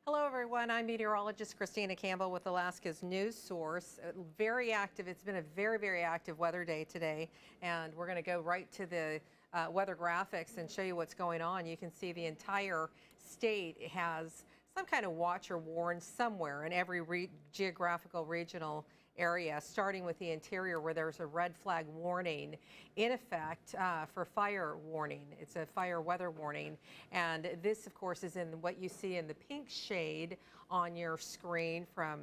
Hello, everyone. I'm meteorologist Christina Campbell with Alaska's news source. Very active. It's been a very active weather day today, and we're going to go right to the weather graphics and show you what's going on. You can see the entire state has some kind of watch or warn somewhere in every geographical regional area, starting with the interior where there's a red flag warning in effect for fire warning. It's a fire weather warning. And this, of course, is in what you see in the pink shade on your screen from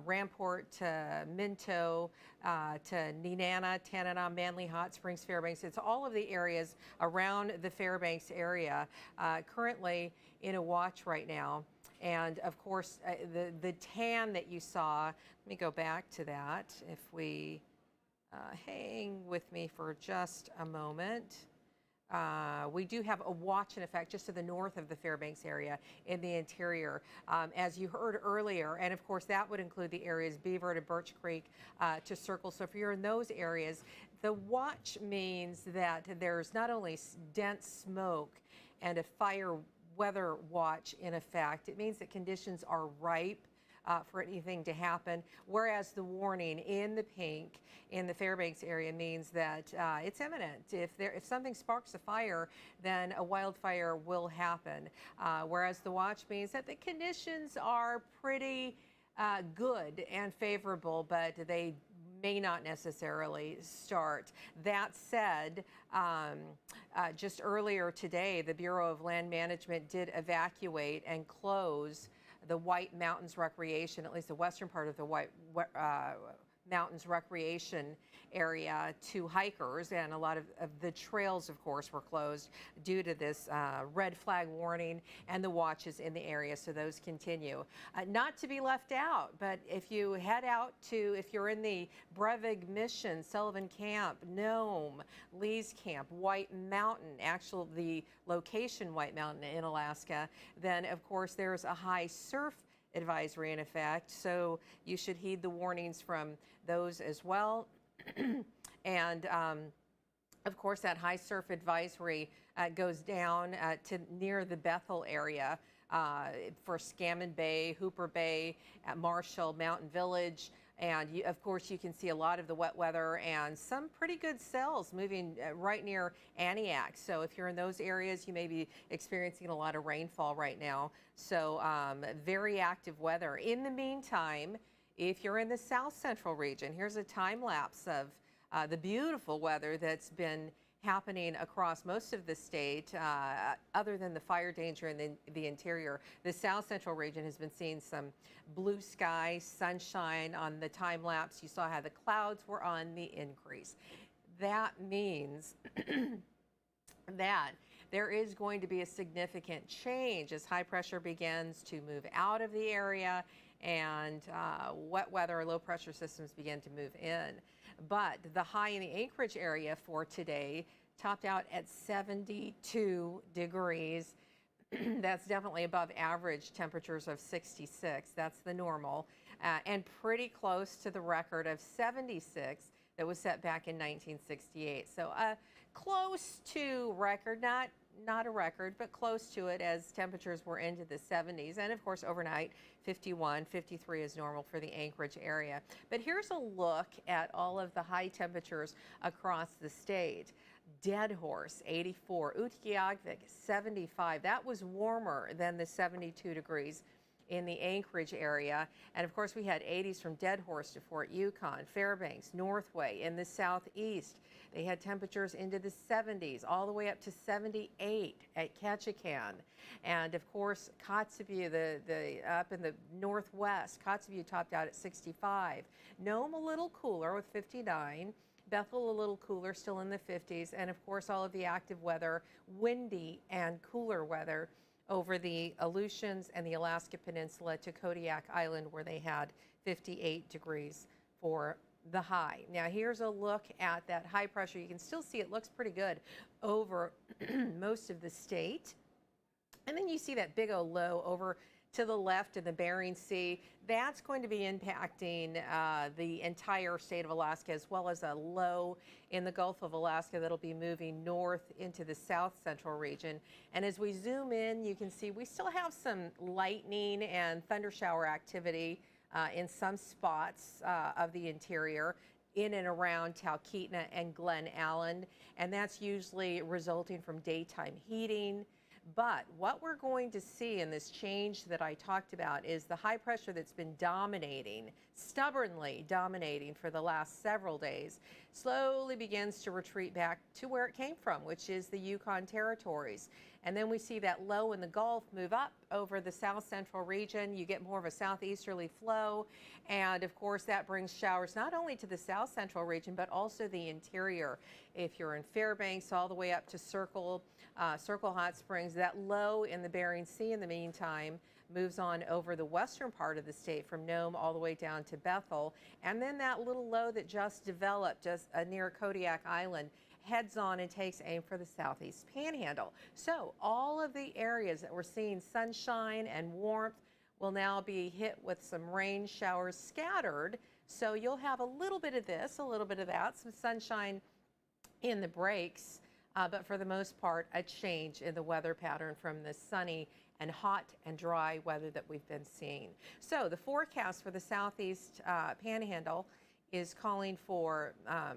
Ramport to Minto to Nenana, Tanana, Manly, Hot Springs, Fairbanks. It's all of the areas around the Fairbanks area currently in a watch right now. And of course, the tan that you saw, let me go back to that. If we hang with me for just a moment. We do have a watch in effect just to the north of the Fairbanks area in the interior, as you heard earlier. And of course, that would include the areas Beaver to Birch Creek to Circle. So if you're in those areas, the watch means that there's not only dense smoke and a fire weather watch in effect. It means that conditions are ripe for anything to happen, whereas the warning in the pink in the Fairbanks area means that it's imminent. If something sparks a fire, then a wildfire will happen, whereas the watch means that the conditions are pretty good and favorable, but they may not necessarily start. That said, just earlier today, the Bureau of Land Management did evacuate and close the White Mountains Recreation, at least the western part of the White Mountains Recreation area, to hikers, and a lot of the trails, of course, were closed due to this red flag warning and the watches in the area, so those continue. Not to be left out, but if you head out to, if you're in the Brevig Mission, Sullivan Camp, Nome, Lee's Camp, White Mountain, the location White Mountain in Alaska, then of course there's a high surf advisory in effect, so you should heed the warnings from those as well. And of course, that high surf advisory goes down to near the Bethel area for Scammon Bay, Hooper Bay, Marshall, Mountain Village. And of course, you can see a lot of the wet weather and some pretty good cells moving right near ANCHORAGE. So if you're in those areas, you may be experiencing a lot of rainfall right now. So very active weather. In the meantime, if you're in the south central region, here's a time lapse of the beautiful weather that's been happening across most of the state, other than the fire danger in the interior. The south central region has been seeing some blue sky, sunshine on the time lapse. You saw how the clouds were on the increase. That means that there is going to be a significant change as high pressure begins to move out of the area and wet weather or low pressure systems begin to move in. But the high in the Anchorage area for today topped out at 72 degrees. That's definitely above average temperatures of 66. That's the normal, and pretty close to the record of 76 that was set back in 1968. So close to record, not a record, but close to it, as temperatures were into the 70s. And of course, overnight, 51, 53 is normal for the Anchorage area. But here's a look at all of the high temperatures across the state. Dead Horse, 84. Utqiagvik, 75. That was warmer than the 72 degrees in the Anchorage area. And of course, we had 80s from Dead Horse to Fort Yukon, Fairbanks, Northway. In the southeast, they had temperatures into the 70s, all the way up to 78 at Ketchikan. And of course, Kotzebue, up in the northwest, Kotzebue topped out at 65. Nome a little cooler with 59. Bethel a little cooler, still in the 50s. And of course, all of the active weather, windy and cooler weather over the Aleutians and the Alaska Peninsula to Kodiak Island, where they had 58 degrees for the high. Now here's a look at that high pressure. You can still see it looks pretty good over most of the state. And then you see that big old low over to the left in the Bering Sea. That's going to be impacting the entire state of Alaska, as well as a low in the Gulf of Alaska that'll be moving north into the south central region. And as we zoom in, you can see we still have some lightning and thunder shower activity in some spots of the interior in and around Talkeetna and Glen Allen, and that's usually resulting from daytime heating. But what we're going to see in this change that I talked about is the high pressure that's been dominating, stubbornly dominating for the last several days, slowly begins to retreat back to where it came from, which is the Yukon territories. And then we see that low in the Gulf move up over the south central region. You get more of a southeasterly flow. And of course, that brings showers not only to the south central region, but also the interior. If you're in Fairbanks all the way up to Circle Hot Springs, that low in the Bering Sea in the meantime moves on over the western part of the state from Nome all the way down to Bethel. And then that little low that just developed just near Kodiak Island heads on and takes aim for the southeast panhandle. So all of the areas that we're seeing sunshine and warmth will now be hit with some rain showers scattered. So you'll have a little bit of this, a little bit of that, some sunshine in the breaks, but for the most part, a change in the weather pattern from the sunny and hot and dry weather that we've been seeing. So the forecast for the southeast panhandle is calling for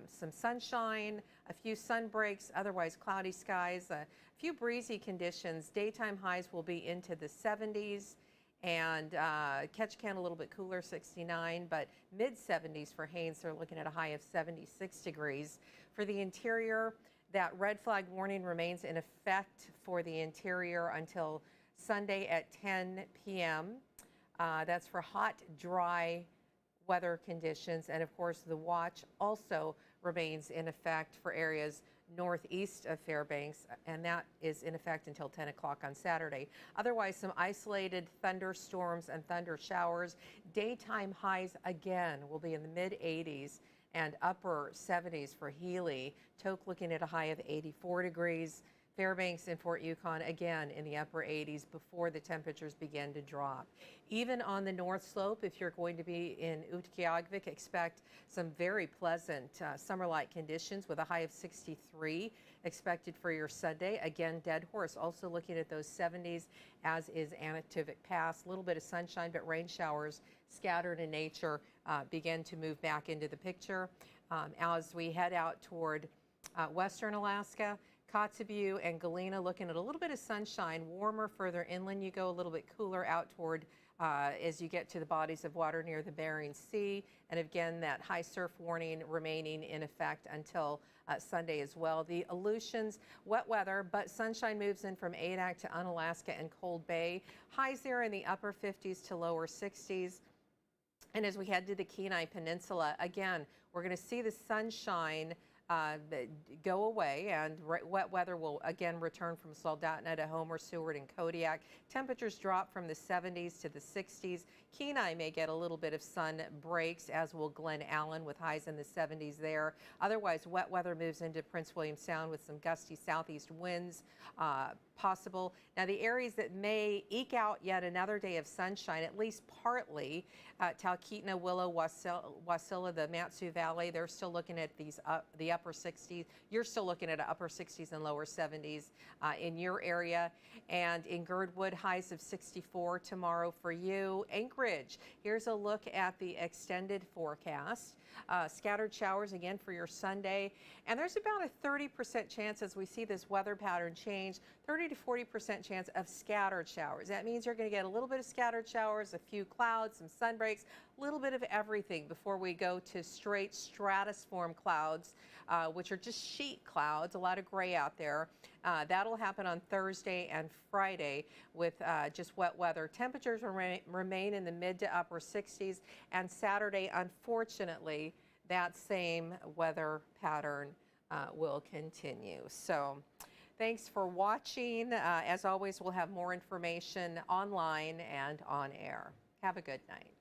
some sunshine, a few sun breaks, otherwise cloudy skies, a few breezy conditions. Daytime highs will be into the 70s, and Ketchikan a little bit cooler, 69, but mid 70s for Haines. They're looking at a high of 76 degrees. For the interior, that red flag warning remains in effect for the interior until Sunday at 10 p.m. That's for hot, dry weather conditions, and of course the watch also remains in effect for areas northeast of Fairbanks, and that is in effect until 10 o'clock on Saturday. Otherwise, some isolated thunderstorms and thunder showers. Daytime highs again will be in the mid 80s and upper 70s for Healy. Tok looking at a high of 84 degrees. Fairbanks and Fort Yukon again in the upper 80s before the temperatures begin to drop. Even on the north slope, if you're going to be in Utqiagvik, expect some very pleasant summer-like conditions with a high of 63 expected for your Sunday. Again, Dead Horse also looking at those 70s, as is Anativik Pass. A little bit of sunshine, but rain showers scattered in nature begin to move back into the picture. As we head out toward western Alaska, Kotzebue and Galena looking at a little bit of sunshine, warmer further inland you go, a little bit cooler out toward as you get to the bodies of water near the Bering Sea. And again, that high surf warning remaining in effect until Sunday as well. The Aleutians, wet weather, but sunshine moves in from Adak to Unalaska and Cold Bay. Highs there in the upper 50s to lower 60s. And as we head to the Kenai Peninsula, again, we're going to see the sunshine go away, and wet weather will again return from Soldotna to Homer, Seward, and Kodiak. Temperatures drop from the 70s to the 60s. Kenai may get a little bit of sun breaks, as will Glen Allen with highs in the 70s there. Otherwise, wet weather moves into Prince William Sound with some gusty southeast winds possible. Now, the areas that may eke out yet another day of sunshine, at least partly, Talkeetna, Willow, Wasilla, the Matsu Valley, they're still looking at these the upper 60s. You're still looking at upper 60s and lower 70s in your area. And in Girdwood, highs of 64 tomorrow for you. Anchorage, here's a look at the extended forecast. Scattered showers again for your Sunday. And there's about a 30% chance, as we see this weather pattern change, 30 to 40% chance of scattered showers. That means you're going to get a little bit of scattered showers, a few clouds, some sun breaks, a little bit of everything before we go to straight stratiform clouds, which are just sheet clouds, a lot of gray out there. That'll happen on Thursday and Friday with just wet weather. Temperatures remain in the mid to upper 60s, and Saturday, unfortunately, that same weather pattern will continue. So thanks for watching. As always, we'll have more information online and on air. Have a good night.